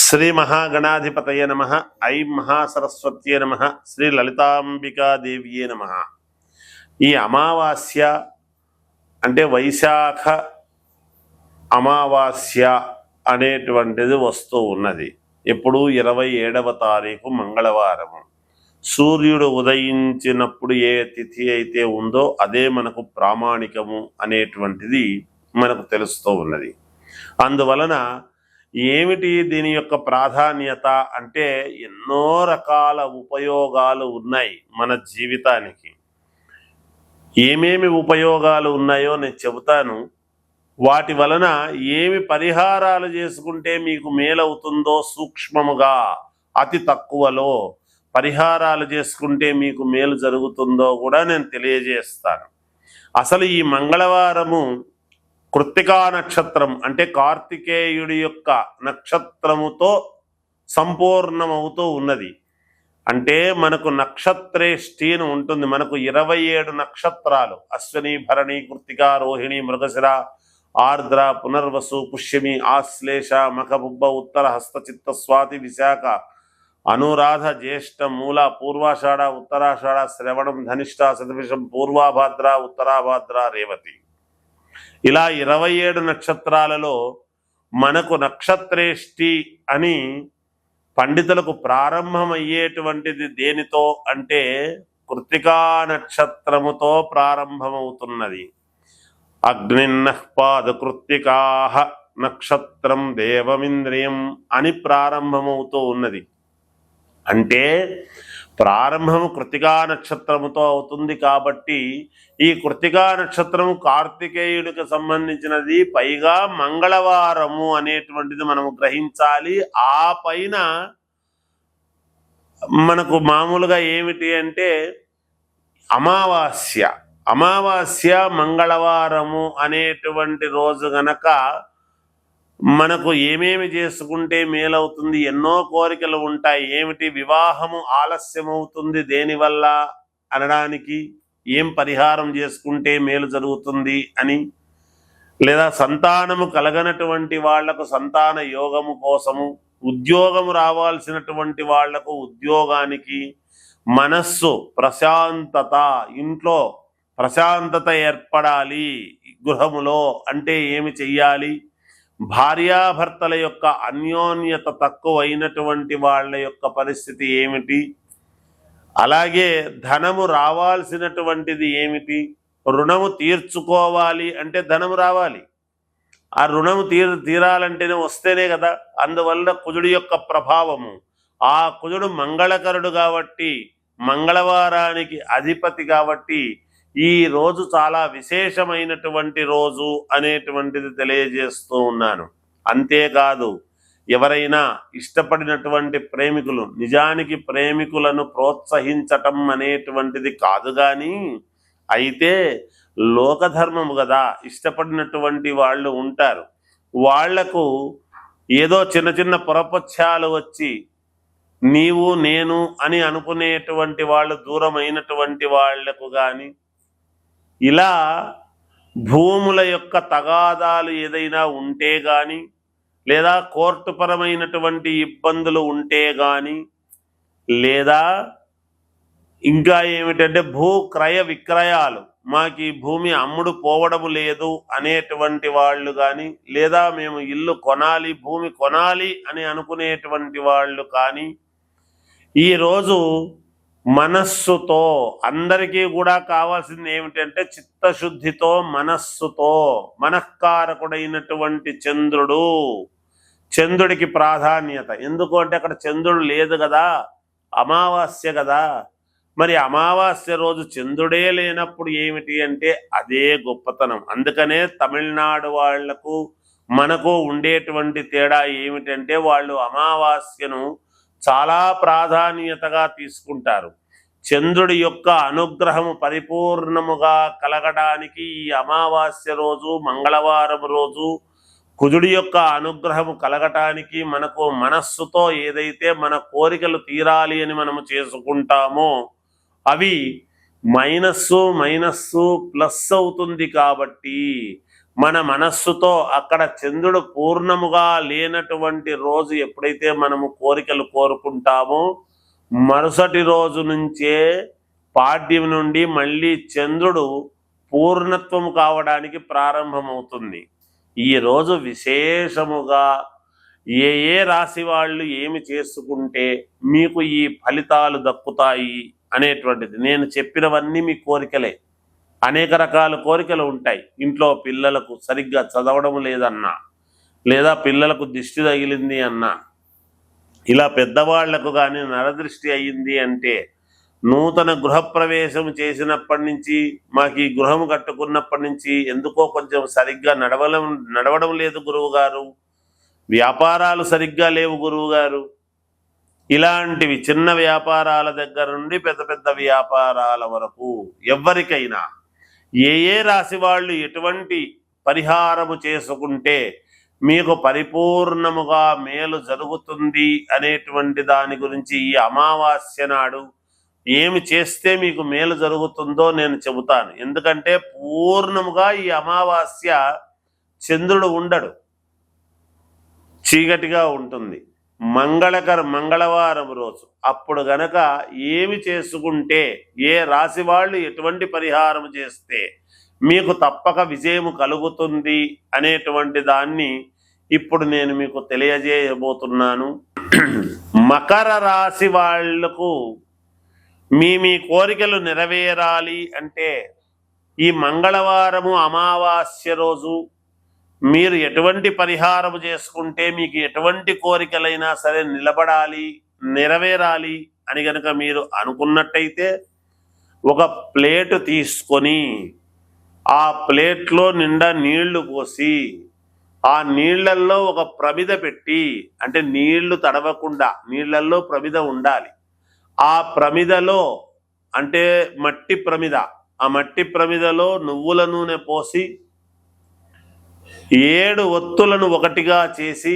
శ్రీ మహాగణాధిపతయ నమ. ఐం మహాసరస్వత్యే నమ. శ్రీ లలితాంబికాదేవ్యే నమ. ఈ అమావాస్య అంటే వైశాఖ అమావాస్య అనేటువంటిది వస్తూ ఉన్నది. ఎప్పుడు 27వ తారీఖు మంగళవారము. సూర్యుడు ఉదయించినప్పుడు ఏ తిథి అయితే ఉందో అదే మనకు ప్రామాణికము అనేటువంటిది మనకు తెలుస్తూ ఉన్నది. అందువలన ఏమిటి దీని యొక్క ప్రాధాన్యత అంటే ఎన్నో రకాల ఉపయోగాలు ఉన్నాయి మన జీవితానికి. ఏమేమి ఉపయోగాలు ఉన్నాయో నేను చెబుతాను. వాటి వలన ఏమి పరిహారాలు చేసుకుంటే మీకు మేలవుతుందో సూక్ష్మముగా అతి తక్కువలో పరిహారాలు చేసుకుంటే మీకు మేలు జరుగుతుందో కూడా నేను తెలియజేస్తాను. అసలు ఈ మంగళవారము కృత్తికా నక్షత్రం అంటే కార్తికేయుడి యొక్క నక్షత్రముతో సంపూర్ణమవుతూ ఉన్నది. అంటే మనకు నక్షత్రేష్టి అని ఉంటుంది. మనకు 27 నక్షత్రాలు అశ్విని, భరణి, కృత్తిక, రోహిణి, మృగశిర, ఆర్ద్ర, పునర్వసు, పుష్యమి, ఆశ్లేష, మఖ, బుబ్బ, ఉత్తర, హస్త, చిత్త, స్వాతి, విశాఖ, అనురాధ, జ్యేష్ఠ, మూల, పూర్వాషాఢ, ఉత్తరాషాఢ, శ్రవణం, ధనిష్ట, శతభిషం, పూర్వాభాద్ర, ఉత్తరాభాద్ర, రేవతి. ఇలా 27 నక్షత్రాలలో మనకు నక్షత్రేష్టి అని పండితులకు ప్రారంభమయ్యేటువంటిది దేనితో అంటే కృత్తికా నక్షత్రముతో ప్రారంభమవుతున్నది. అగ్నిన్నః పాదకృత్తికాః నక్షత్రం దేవమింద్రియం అని ప్రారంభమవుతూ ఉన్నది. అంటే ప్రారంభము కృత్తికా నక్షత్రముతో అవుతుంది. కాబట్టి ఈ కృత్తికా నక్షత్రము కార్తికేయుడికి సంబంధించినది, పైగా మంగళవారము అనేటువంటిది మనము గ్రహించాలి. ఆ పైన మనకు మామూలుగా ఏమిటి అంటే అమావాస్య మంగళవారము అనేటువంటి రోజు గనక మనకు ఏమేమి చేసుకుంటే మేలవుతుంది, ఎన్నో కోరికలు ఉంటాయి. ఏమిటి, వివాహము ఆలస్యమవుతుంది దేనివల్ల అనడానికి, ఏం పరిహారం చేసుకుంటే మేలు జరుగుతుంది అని, లేదా సంతానము కలగనటువంటి వాళ్లకు సంతాన యోగము కోసము, ఉద్యోగము రావాల్సినటువంటి వాళ్లకు ఉద్యోగానికి, మనస్సు ప్రశాంతత, ఇంట్లో ప్రశాంతత ఏర్పడాలి గృహములో అంటే ఏమి చెయ్యాలి, భార్యాభర్తల యొక్క అన్యోన్యత తక్కువైనటువంటి వాళ్ళ యొక్క పరిస్థితి ఏమిటి, అలాగే ధనము రావాల్సినటువంటిది ఏమిటి, రుణము తీర్చుకోవాలి అంటే ధనము రావాలి. ఆ రుణము తీరాలంటేనే వస్తేనే కదా. అందువల్ల కుజుడి యొక్క ప్రభావము, ఆ కుజుడు మంగళకరుడు కాబట్టి, మంగళవారానికి అధిపతి కాబట్టి ఈ రోజు చాలా విశేషమైనటువంటి రోజు అనేటువంటిది తెలియజేస్తూ ఉన్నాను. అంతేకాదు, ఎవరైనా ఇష్టపడినటువంటి ప్రేమికులు, నిజానికి ప్రేమికులను ప్రోత్సహించటం అనేటువంటిది కాదు, కానీ అయితే లోకధర్మము కదా, ఇష్టపడినటువంటి వాళ్ళు ఉంటారు. వాళ్లకు ఏదో చిన్న చిన్న పొరపక్షాలు వచ్చి నీవు నేను అని అనుకునేటువంటి వాళ్ళు దూరమైనటువంటి వాళ్లకు కానీ, ఇలా భూముల యొక్క తగాదాలు ఏదైనా ఉంటే కానీ, లేదా కోర్టుపరమైనటువంటి ఇబ్బందులు ఉంటే కానీ, లేదా ఇంకా ఏమిటంటే భూ క్రయ విక్రయాలు, మాకు ఈ భూమి అమ్ముడు పోవడము లేదు అనేటువంటి వాళ్ళు కానీ, లేదా మేము ఇల్లు కొనాలి, భూమి కొనాలి అని అనుకునేటువంటి వాళ్ళు కానీ, ఈరోజు మనస్సుతో, అందరికీ కూడా కావాల్సింది ఏమిటంటే చిత్తశుద్ధితో, మనస్సుతో, మనఃకారకుడైనటువంటి చంద్రుడికి ప్రాధాన్యత. ఎందుకు అంటే అక్కడ చంద్రుడు లేదు కదా, అమావాస్య కదా. మరి అమావాస్య రోజు చంద్రుడే లేనప్పుడు ఏమిటి అంటే అదే గొప్పతనం. అందుకనే తమిళనాడు వాళ్లకు మనకు ఉండేటువంటి తేడా ఏమిటంటే వాళ్ళు అమావాస్యను చాలా ప్రాధాన్యతగా తీసుకుంటారు. చంద్రుడి యొక్క అనుగ్రహము పరిపూర్ణముగా కలగడానికి ఈ అమావాస్య రోజు, మంగళవారం రోజు కుజుడి యొక్క అనుగ్రహము కలగటానికి మనకు మనస్సుతో ఏదైతే మన కోరికలు తీరాలి అని మనము చేసుకుంటామో అవి మైనస్సు ప్లస్ అవుతుంది. కాబట్టి మన మనస్సుతో అక్కడ చంద్రుడు పూర్ణముగా లేనటువంటి రోజు ఎప్పుడైతే మనము కోరికలు కోరుకుంటామో మరుసటి రోజు నుంచే పాడ్యం నుండి మళ్ళీ చంద్రుడు పూర్ణత్వం కావడానికి ప్రారంభమవుతుంది. ఈ రోజు విశేషముగా ఏ ఏ రాశి వాళ్ళు ఏమి చేసుకుంటే మీకు ఈ ఫలితాలు దక్కుతాయి అనేటువంటిది, నేను చెప్పినవన్నీ మీ కోరికలే. అనేక రకాల కోరికలు ఉంటాయి. ఇంట్లో పిల్లలకు సరిగ్గా చదవడం లేదన్నా, లేదా పిల్లలకు దిష్టి తగిలింది అన్నా, ఇలా పెద్దవాళ్లకు కానీ నరదృష్టి అయ్యింది అంటే, నూతన గృహప్రవేశం చేసినప్పటి నుంచి, మాకు ఈ గృహం కట్టుకున్నప్పటి నుంచి ఎందుకో కొంచెం సరిగ్గా నడవడం లేదు గురువు గారు, వ్యాపారాలు సరిగ్గా లేవు గురువు గారు, ఇలాంటివి చిన్న వ్యాపారాల దగ్గర నుండి పెద్ద పెద్ద వ్యాపారాల వరకు ఎవరికైనా ఏ ఏ రాశి వాళ్ళు ఎటువంటి పరిహారము చేసుకుంటే మీకు పరిపూర్ణముగా మేలు జరుగుతుంది అనేటువంటి దాని గురించి ఈ అమావాస్య నాడు ఏమి చేస్తే మీకు మేలు జరుగుతుందో నేను చెబుతాను. ఎందుకంటే పూర్ణముగా ఈ అమావాస్య చంద్రుడు ఉండడు, చీకటిగా ఉంటుంది, మంగళవారం రోజు. అప్పుడు గనక ఏమి చేసుకుంటే, ఏ రాశి వాళ్ళు ఎటువంటి పరిహారం చేస్తే మీకు తప్పక విజయము కలుగుతుంది అనేటువంటి దాన్ని ఇప్పుడు నేను మీకు తెలియజేయబోతున్నాను. మకర రాశి వాళ్లకు మీ కోరికలు నెరవేరాలి అంటే ఈ మంగళవారము అమావాస్య రోజు మీరు ఎటువంటి పరిహారం చేసుకుంటే మీకు ఎటువంటి కోరికలైనా సరే నిలబడాలి, నెరవేరాలి అని గనక మీరు అనుకున్నట్టయితే, ఒక ప్లేటు తీసుకొని ఆ ప్లేట్లో నిండా నీళ్లు పోసి ఆ నీళ్లల్లో ఒక ప్రమిద పెట్టి, అంటే నీళ్లు తడవకుండా నీళ్లల్లో ప్రమిద ఉండాలి. ఆ ప్రమిదలో, అంటే మట్టి ప్రమిద, ఆ మట్టి ప్రమిదలో నువ్వుల నూనె పోసి 7 ఒత్తులను ఒకటిగా చేసి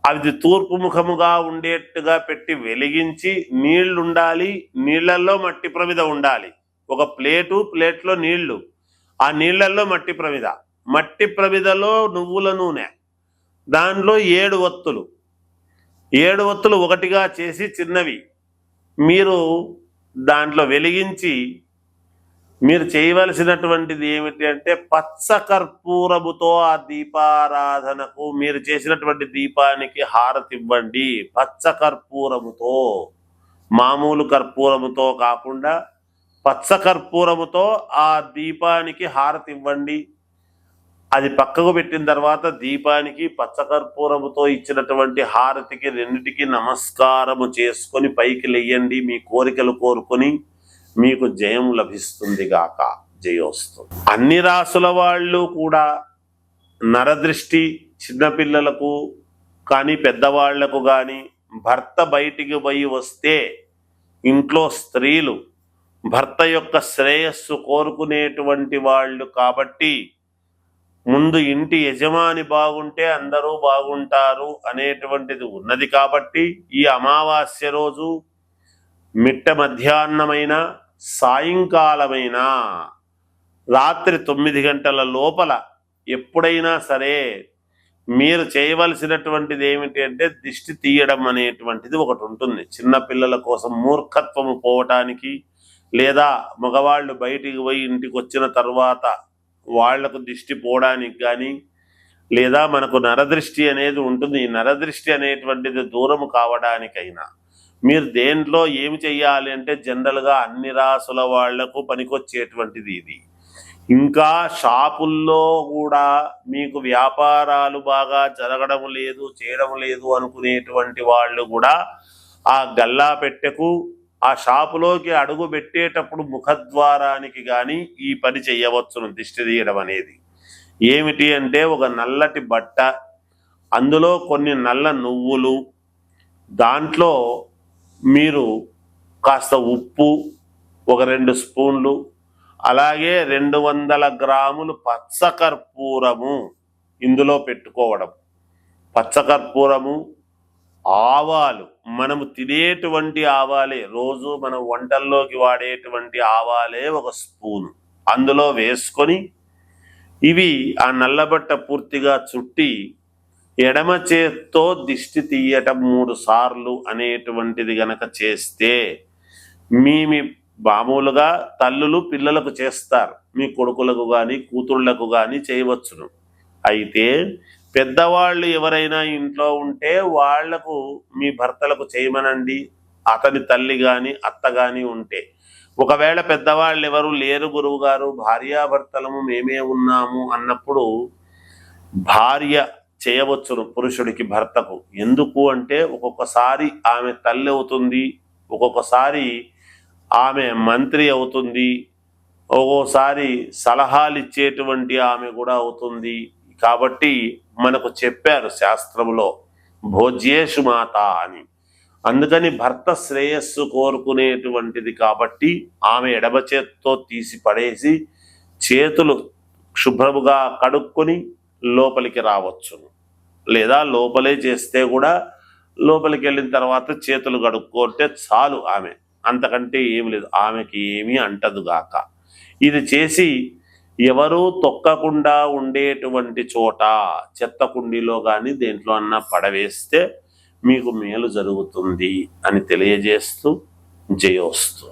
అది తూర్పు ముఖముగా ఉండేట్టుగా పెట్టి వెలిగించి, నీళ్లుండాలి, నీళ్లల్లో మట్టి ప్రమిద ఉండాలి. ఒక ప్లేట్లో నీళ్లు, ఆ నీళ్లల్లో మట్టి ప్రమిదలో నువ్వుల నూనె, దానిలో 7 ఒత్తులు ఒకటిగా చేసి చిన్నవి మీరు దాంట్లో వెలిగించి, మీరు చేయవలసినటువంటిది ఏమిటి అంటే పచ్చ కర్పూరముతో ఆ దీపారాధనకు, మీరు చేసినటువంటి దీపానికి హారతి ఇవ్వండి. పచ్చ కర్పూరముతో, మామూలు కర్పూరముతో కాకుండా పచ్చ కర్పూరముతో ఆ దీపానికి హారతి ఇవ్వండి. అది పక్కకు పెట్టిన తర్వాత దీపానికి పచ్చ కర్పూరముతో ఇచ్చినటువంటి హారతికి రెండిటికి నమస్కారము చేసుకొని పైకి లేయండి. మీ కోరికలు కోరుకొని మీకు జయం లభిస్తుంది గాక, జయోస్తు. అన్ని రాసుల వాళ్ళు కూడా నరదృష్టి చిన్నపిల్లలకు కానీ పెద్దవాళ్లకు కానీ, భర్త బయటికి పోయి వస్తే ఇంట్లో స్త్రీలు భర్త యొక్క శ్రేయస్సు కోరుకునేటువంటి వాళ్ళు కాబట్టి, ముందు ఇంటి యజమాని బాగుంటే అందరూ బాగుంటారు అనేటువంటిది ఉన్నది కాబట్టి, ఈ అమావాస్య రోజు మిట్ట మధ్యాహ్నమైన, సాయంకాలమైన, రాత్రి 9 గంటల లోపల ఎప్పుడైనా సరే మీరు చేయవలసినటువంటిది ఏమిటి అంటే దిష్టి తీయడం అనేటువంటిది ఒకటి ఉంటుంది. చిన్నపిల్లల కోసం మూర్ఖత్వము పోవటానికి, లేదా మగవాళ్ళు బయటికి పోయి ఇంటికి వచ్చిన తర్వాత వాళ్లకు దిష్టి పోవడానికి కానీ, లేదా మనకు నరదృష్టి అనేది ఉంటుంది, ఈ నరదృష్టి అనేటువంటిది దూరము కావడానికైనా మీరు దేంట్లో ఏమి చెయ్యాలి అంటే జనరల్గా అన్ని రాసుల వాళ్లకు పనికొచ్చేటువంటిది ఇది. ఇంకా షాపుల్లో కూడా మీకు వ్యాపారాలు బాగా జరగడం లేదు, చేయడం లేదు అనుకునేటువంటి వాళ్ళు కూడా ఆ గల్లా పెట్టెకు, ఆ షాపులోకి అడుగు పెట్టేటప్పుడు ముఖద్వారానికి కానీ ఈ పని చెయ్యవచ్చును. దిష్టి తీయడం అనేది ఏమిటి అంటే ఒక నల్లటి బట్ట, అందులో కొన్ని నల్ల నువ్వులు, దాంట్లో మీరు కాస్త ఉప్పు, ఒక 2 స్పూన్లు, అలాగే 200 గ్రాములు పచ్చకర్పూరము ఇందులో పెట్టుకోవడం. పచ్చకర్పూరము, ఆవాలు, మనము తినేటువంటి ఆవాలే, రోజు మనం వంటల్లోకి వాడేటువంటి ఆవాలే 1 స్పూను అందులో వేసుకొని ఇవి ఆ నల్లబట్ట పూర్తిగా చుట్టి ఎడమ చేత్తో దిష్టి తీయటం 3 సార్లు అనేటువంటిది గనక చేస్తే మీ మామూలుగా తల్లులు పిల్లలకు చేస్తారు, మీ కొడుకులకు కానీ కూతుళ్లకు కానీ చేయవచ్చును. అయితే పెద్దవాళ్ళు ఎవరైనా ఇంట్లో ఉంటే వాళ్లకు మీ భర్తలకు చేయమనండి, అతని తల్లి కానీ అత్త కానీ ఉంటే. ఒకవేళ పెద్దవాళ్ళు ఎవరు లేరు గురువు గారు, భార్యాభర్తలము మేమే ఉన్నాము అన్నప్పుడు భార్య చేయవచ్చును పురుషుడికి భర్తకు. ఎందుకు అంటే ఒక్కొక్కసారి ఆమె తల్లి అవుతుంది, ఒక్కొక్కసారి ఆమె మంత్రి అవుతుంది, ఒక్కోసారి సలహాలు ఇచ్చేటువంటి ఆమె కూడా అవుతుంది. కాబట్టి మనకు చెప్పారు శాస్త్రంలో భోజ్యేషు మాత అని. అందుకని భర్త శ్రేయస్సు కోరుకునేటువంటిది కాబట్టి ఆమె ఎడమ చేత్తో తీసి పడేసి చేతులు శుభ్రముగా కడుక్కొని లోపలికి రావచ్చును. లేదా లోపలే చేస్తే కూడా లోపలికి వెళ్ళిన తర్వాత చేతులు కడుక్కుంటే చాలు, ఆమె అంతకంటే ఏమి లేదు, ఆమెకి ఏమీ అంటదుగాక. ఇది చేసి ఎవరూ తొక్కకుండా ఉండేటువంటి చోట చెత్త కుండీలో కానీ దేంట్లో అన్నా పడవేస్తే మీకు మేలు జరుగుతుంది అని తెలియజేస్తూ జయోస్తు.